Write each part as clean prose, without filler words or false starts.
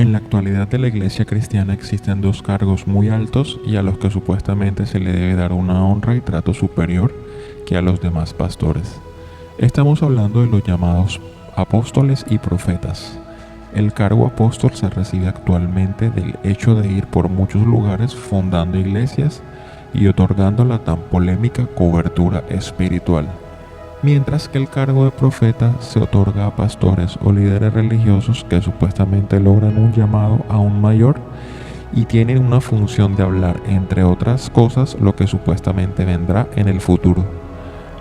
En la actualidad de la Iglesia cristiana existen dos cargos muy altos y a los que supuestamente se le debe dar una honra y trato superior que a los demás pastores. Estamos hablando de los llamados apóstoles y profetas. El cargo apóstol se recibe actualmente del hecho de ir por muchos lugares fundando iglesias y otorgando la tan polémica cobertura espiritual, mientras que el cargo de profeta se otorga a pastores o líderes religiosos que supuestamente logran un llamado aún mayor y tienen una función de hablar, entre otras cosas, lo que supuestamente vendrá en el futuro.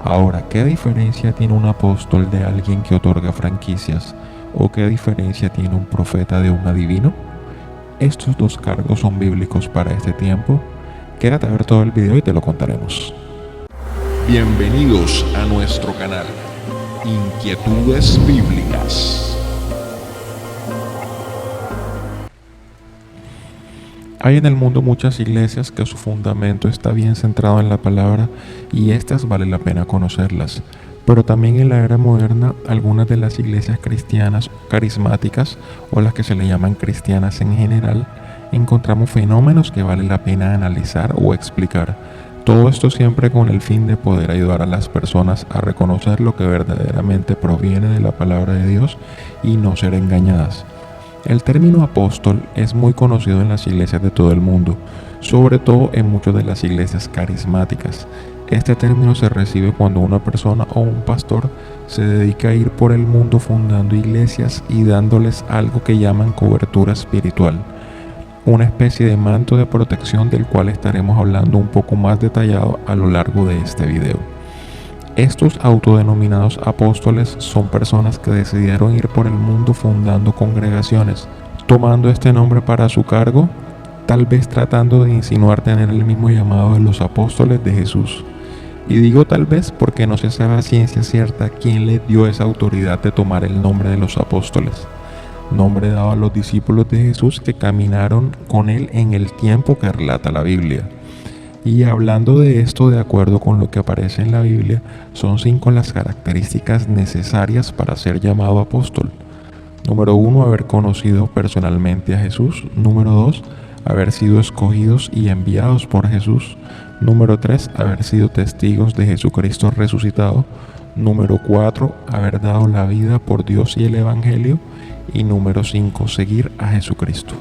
Ahora, ¿qué diferencia tiene un apóstol de alguien que otorga franquicias? ¿O qué diferencia tiene un profeta de un adivino? Estos dos cargos son bíblicos para este tiempo. Quédate a ver todo el video y te lo contaremos. Bienvenidos a nuestro canal Inquietudes Bíblicas. Hay en el mundo muchas iglesias que su fundamento está bien centrado en la palabra y estas vale la pena conocerlas. Pero también en la era moderna, algunas de las iglesias cristianas carismáticas o las que se le llaman cristianas en general, encontramos fenómenos que vale la pena analizar o explicar. Todo esto siempre con el fin de poder ayudar a las personas a reconocer lo que verdaderamente proviene de la palabra de Dios y no ser engañadas. El término apóstol es muy conocido en las iglesias de todo el mundo, sobre todo en muchas de las iglesias carismáticas. Este término se recibe cuando una persona o un pastor se dedica a ir por el mundo fundando iglesias y dándoles algo que llaman cobertura espiritual, una especie de manto de protección del cual estaremos hablando un poco más detallado a lo largo de este video. Estos autodenominados apóstoles son personas que decidieron ir por el mundo fundando congregaciones, tomando este nombre para su cargo, tal vez tratando de insinuar tener el mismo llamado de los apóstoles de Jesús. Y digo tal vez porque no se sabe a ciencia cierta quién les dio esa autoridad de tomar el nombre de los apóstoles, nombre dado a los discípulos de Jesús que caminaron con él en el tiempo que relata la Biblia. Y hablando de esto, de acuerdo con lo que aparece en la Biblia, son 5 las características necesarias para ser llamado apóstol. Número 1, haber conocido personalmente a Jesús. Número 2, haber sido escogidos y enviados por Jesús. Número 3, haber sido testigos de Jesucristo resucitado. Número 4, haber dado la vida por Dios y el Evangelio. Y número 5, seguir a Jesucristo.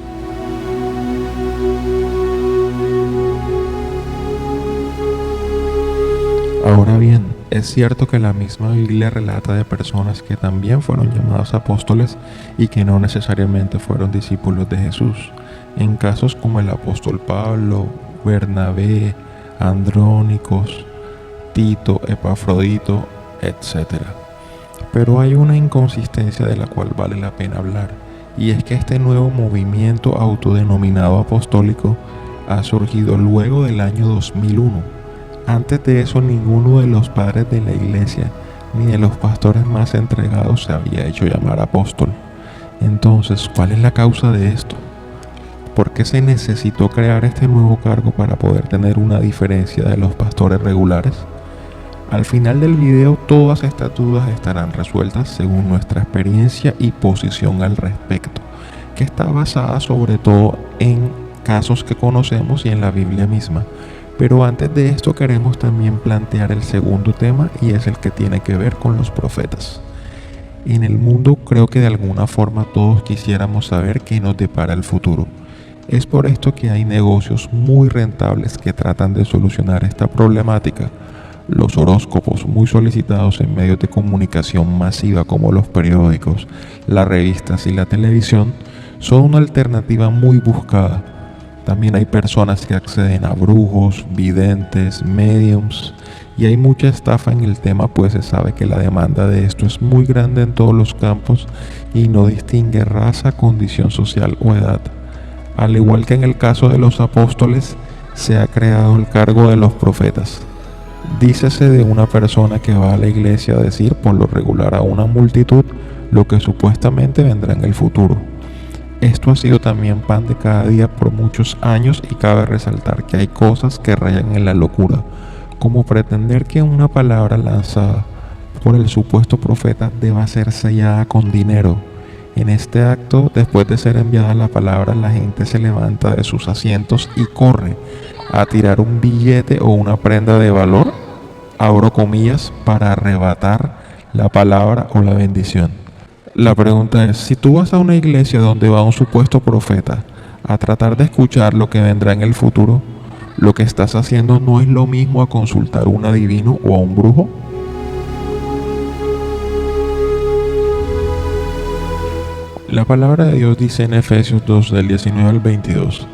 Ahora bien, es cierto que la misma Biblia relata de personas que también fueron llamados apóstoles y que no necesariamente fueron discípulos de Jesús, en casos como el apóstol Pablo, Bernabé, Andrónicos, Tito, Epafrodito, etc. Pero hay una inconsistencia de la cual vale la pena hablar, y es que este nuevo movimiento autodenominado apostólico ha surgido luego del año 2001. Antes de eso, ninguno de los padres de la iglesia ni de los pastores más entregados se había hecho llamar apóstol. Entonces, ¿cuál es la causa de esto? ¿Por qué se necesitó crear este nuevo cargo para poder tener una diferencia de los pastores regulares? Al final del video, todas estas dudas estarán resueltas según nuestra experiencia y posición al respecto, que está basada sobre todo en casos que conocemos y en la Biblia misma. Pero antes de esto queremos también plantear el segundo tema, y es el que tiene que ver con los profetas. En el mundo creo que de alguna forma todos quisiéramos saber qué nos depara el futuro. Es por esto que hay negocios muy rentables que tratan de solucionar esta problemática. Los horóscopos, muy solicitados en medios de comunicación masiva como los periódicos, las revistas y la televisión, son una alternativa muy buscada. También hay personas que acceden a brujos, videntes, mediums, y hay mucha estafa en el tema, pues se sabe que la demanda de esto es muy grande en todos los campos y no distingue raza, condición social o edad. Al igual que en el caso de los apóstoles, se ha creado el cargo de los profetas. Dícese de una persona que va a la iglesia a decir por lo regular a una multitud lo que supuestamente vendrá en el futuro. Esto ha sido también pan de cada día por muchos años, y cabe resaltar que hay cosas que rayan en la locura, como pretender que una palabra lanzada por el supuesto profeta deba ser sellada con dinero. En este acto, después de ser enviada la palabra, la gente se levanta de sus asientos y corre a tirar un billete o una prenda de valor, abro comillas, para arrebatar la palabra o la bendición. La pregunta es, si tú vas a una iglesia donde va un supuesto profeta a tratar de escuchar lo que vendrá en el futuro, ¿lo que estás haciendo no es lo mismo a consultar a un adivino o a un brujo? La palabra de Dios dice en Efesios 2 del 19 al 22,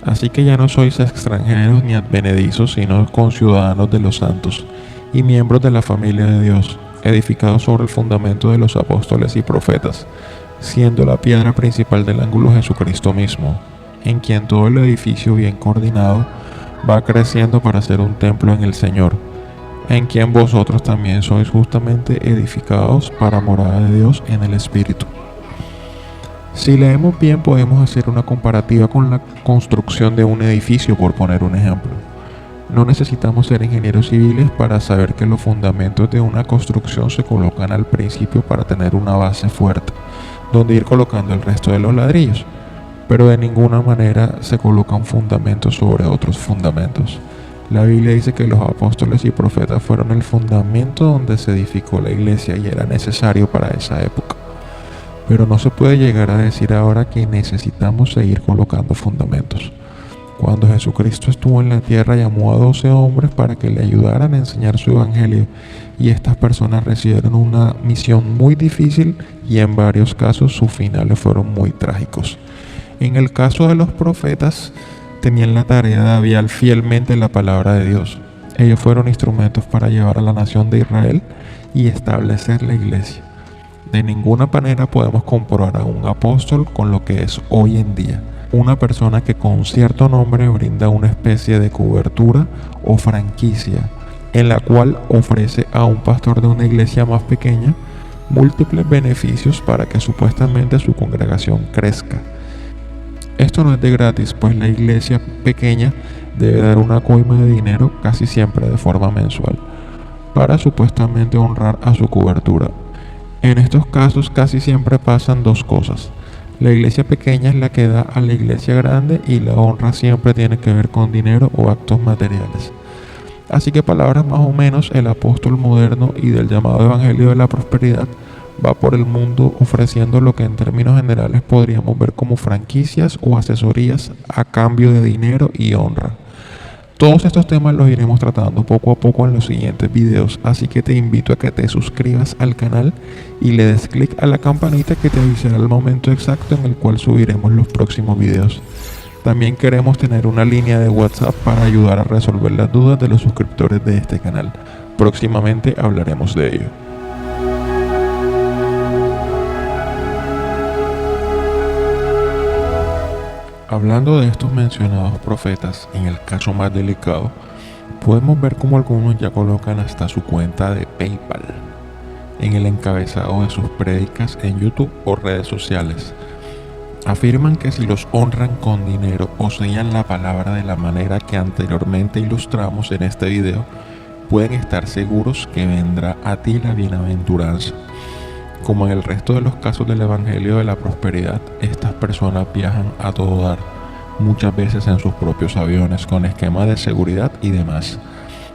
así que ya no sois extranjeros ni advenedizos, sino conciudadanos de los santos y miembros de la familia de Dios, edificados sobre el fundamento de los apóstoles y profetas, siendo la piedra principal del ángulo Jesucristo mismo, en quien todo el edificio bien coordinado va creciendo para ser un templo en el Señor, en quien vosotros también sois justamente edificados para morada de Dios en el Espíritu. Si leemos bien, podemos hacer una comparativa con la construcción de un edificio, por poner un ejemplo. No necesitamos ser ingenieros civiles para saber que los fundamentos de una construcción se colocan al principio para tener una base fuerte, donde ir colocando el resto de los ladrillos, pero de ninguna manera se colocan fundamentos sobre otros fundamentos. La Biblia dice que los apóstoles y profetas fueron el fundamento donde se edificó la iglesia y era necesario para esa época. Pero no se puede llegar a decir ahora que necesitamos seguir colocando fundamentos. Cuando Jesucristo estuvo en la tierra, llamó a 12 hombres para que le ayudaran a enseñar su evangelio, y estas personas recibieron una misión muy difícil y en varios casos sus finales fueron muy trágicos. En el caso de los profetas, tenían la tarea de aviar fielmente la palabra de Dios. Ellos fueron instrumentos para llevar a la nación de Israel y establecer la iglesia. De ninguna manera podemos comparar a un apóstol con lo que es hoy en día, una persona que con cierto nombre brinda una especie de cobertura o franquicia, en la cual ofrece a un pastor de una iglesia más pequeña múltiples beneficios para que supuestamente su congregación crezca. Esto no es de gratis, pues la iglesia pequeña debe dar una coima de dinero casi siempre de forma mensual, para supuestamente honrar a su cobertura. En estos casos casi siempre pasan dos cosas. La iglesia pequeña es la que da a la iglesia grande y la honra siempre tiene que ver con dinero o actos materiales. Así que palabras más o menos, el apóstol moderno y del llamado evangelio de la prosperidad va por el mundo ofreciendo lo que en términos generales podríamos ver como franquicias o asesorías a cambio de dinero y honra. Todos estos temas los iremos tratando poco a poco en los siguientes videos, así que te invito a que te suscribas al canal y le des clic a la campanita que te avisará el momento exacto en el cual subiremos los próximos videos. También queremos tener una línea de WhatsApp para ayudar a resolver las dudas de los suscriptores de este canal. Próximamente hablaremos de ello. Hablando de estos mencionados profetas, en el caso más delicado, podemos ver cómo algunos ya colocan hasta su cuenta de PayPal en el encabezado de sus prédicas en YouTube o redes sociales. Afirman que si los honran con dinero o sellan la palabra de la manera que anteriormente ilustramos en este video, pueden estar seguros que vendrá a ti la bienaventuranza. Como en el resto de los casos del Evangelio de la Prosperidad, estas personas viajan a todo dar, muchas veces en sus propios aviones, con esquemas de seguridad y demás.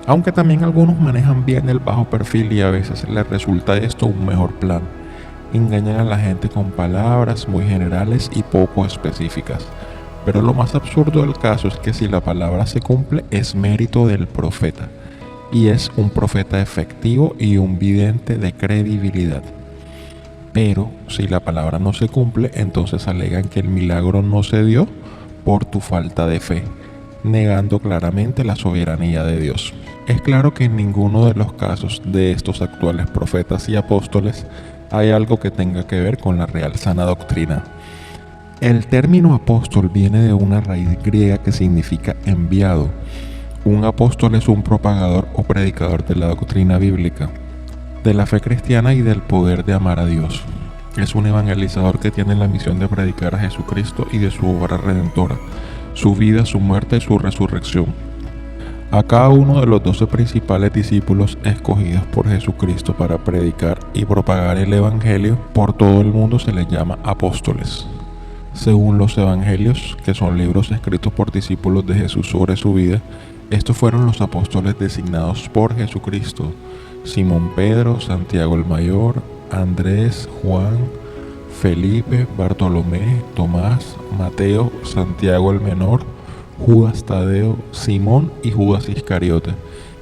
Aunque también algunos manejan bien el bajo perfil y a veces les resulta esto un mejor plan. Engañan a la gente con palabras muy generales y poco específicas. Pero lo más absurdo del caso es que si la palabra se cumple es mérito del profeta, y es un profeta efectivo y un vidente de credibilidad. Pero si la palabra no se cumple, entonces alegan que el milagro no se dio por tu falta de fe, negando claramente la soberanía de Dios. Es claro que en ninguno de los casos de estos actuales profetas y apóstoles hay algo que tenga que ver con la real sana doctrina. El término apóstol viene de una raíz griega que significa enviado. Un apóstol es un propagador o predicador de la doctrina bíblica, de la fe cristiana y del poder de amar a Dios. Es un evangelizador que tiene la misión de predicar a Jesucristo y de su obra redentora, su vida, su muerte y su resurrección. A cada uno de los 12 principales discípulos escogidos por Jesucristo para predicar y propagar el Evangelio por todo el mundo se les llama apóstoles. Según los Evangelios, que son libros escritos por discípulos de Jesús sobre su vida, estos fueron los apóstoles designados por Jesucristo: Simón Pedro, Santiago el Mayor, Andrés, Juan, Felipe, Bartolomé, Tomás, Mateo, Santiago el Menor, Judas Tadeo, Simón y Judas Iscariote.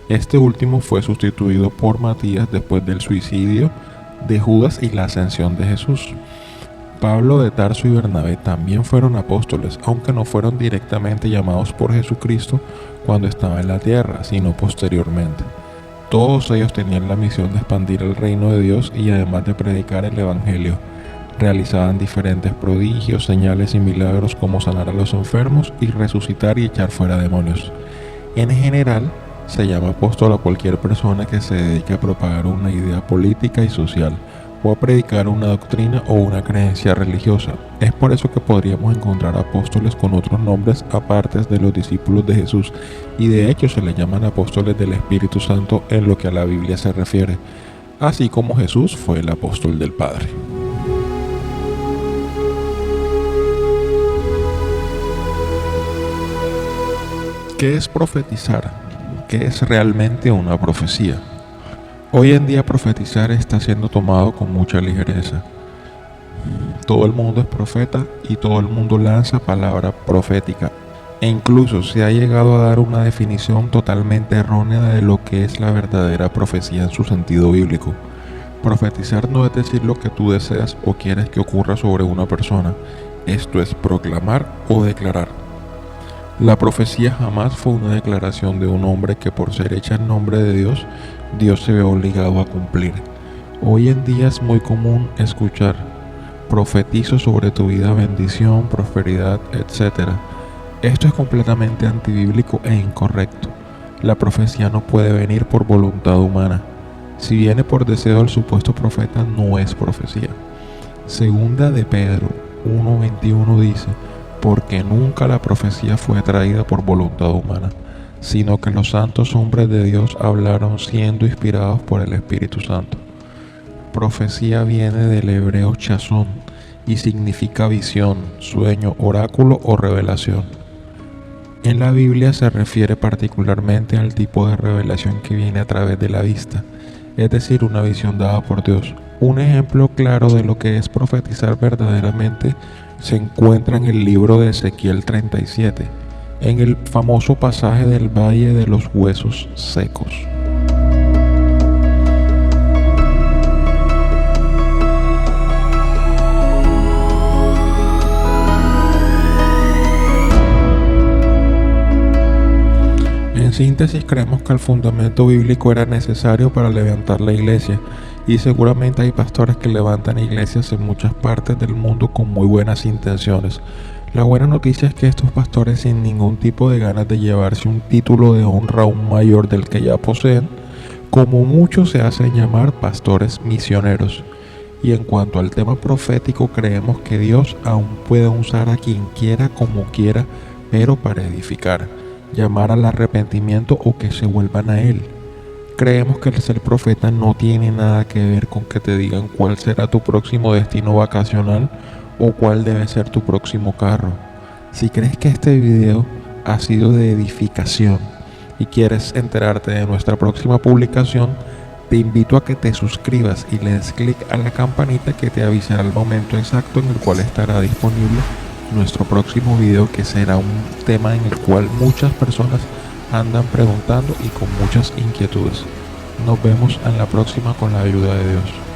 Este último fue sustituido por Matías después del suicidio de Judas y la ascensión de Jesús. Pablo de Tarso y Bernabé también fueron apóstoles, aunque no fueron directamente llamados por Jesucristo cuando estaba en la tierra, sino posteriormente. Todos ellos tenían la misión de expandir el reino de Dios y además de predicar el Evangelio. Realizaban diferentes prodigios, señales y milagros como sanar a los enfermos y resucitar y echar fuera demonios. En general, se llama apóstol a cualquier persona que se dedique a propagar una idea política y social, o a predicar una doctrina o una creencia religiosa. Es por eso que podríamos encontrar apóstoles con otros nombres aparte de los discípulos de Jesús, y de hecho se les llaman apóstoles del Espíritu Santo en lo que a la Biblia se refiere, así como Jesús fue el apóstol del Padre. ¿Qué es profetizar? ¿Qué es realmente una profecía? Hoy en día profetizar está siendo tomado con mucha ligereza. Todo el mundo es profeta y todo el mundo lanza palabra profética. E incluso se ha llegado a dar una definición totalmente errónea de lo que es la verdadera profecía en su sentido bíblico. Profetizar no es decir lo que tú deseas o quieres que ocurra sobre una persona. Esto es proclamar o declarar. La profecía jamás fue una declaración de un hombre que por ser hecha en nombre de Dios, Dios se ve obligado a cumplir. Hoy en día es muy común escuchar: profetizo sobre tu vida bendición, prosperidad, etc. Esto es completamente antibíblico e incorrecto. La profecía no puede venir por voluntad humana. Si viene por deseo del supuesto profeta, no es profecía. Segunda de Pedro 1:21 dice: porque nunca la profecía fue traída por voluntad humana, sino que los santos hombres de Dios hablaron siendo inspirados por el Espíritu Santo. Profecía viene del hebreo chazón y significa visión, sueño, oráculo o revelación. En la Biblia se refiere particularmente al tipo de revelación que viene a través de la vista, es decir, una visión dada por Dios. Un ejemplo claro de lo que es profetizar verdaderamente se encuentra en el libro de Ezequiel 37, en el famoso pasaje del Valle de los Huesos Secos. En síntesis, creemos que el fundamento bíblico era necesario para levantar la iglesia, y seguramente hay pastores que levantan iglesias en muchas partes del mundo con muy buenas intenciones. La buena noticia es que estos pastores, sin ningún tipo de ganas de llevarse un título de honra aún mayor del que ya poseen, como muchos se hacen llamar pastores misioneros. Y en cuanto al tema profético, creemos que Dios aún puede usar a quien quiera como quiera, pero para edificar, llamar al arrepentimiento o que se vuelvan a Él. Creemos que el ser profeta no tiene nada que ver con que te digan cuál será tu próximo destino vacacional o cuál debe ser tu próximo carro. Si crees que este video ha sido de edificación y quieres enterarte de nuestra próxima publicación, te invito a que te suscribas y le des clic a la campanita que te avisará el momento exacto en el cual estará disponible nuestro próximo video, que será un tema en el cual muchas personas andan preguntando y con muchas inquietudes. Nos vemos en la próxima con la ayuda de Dios.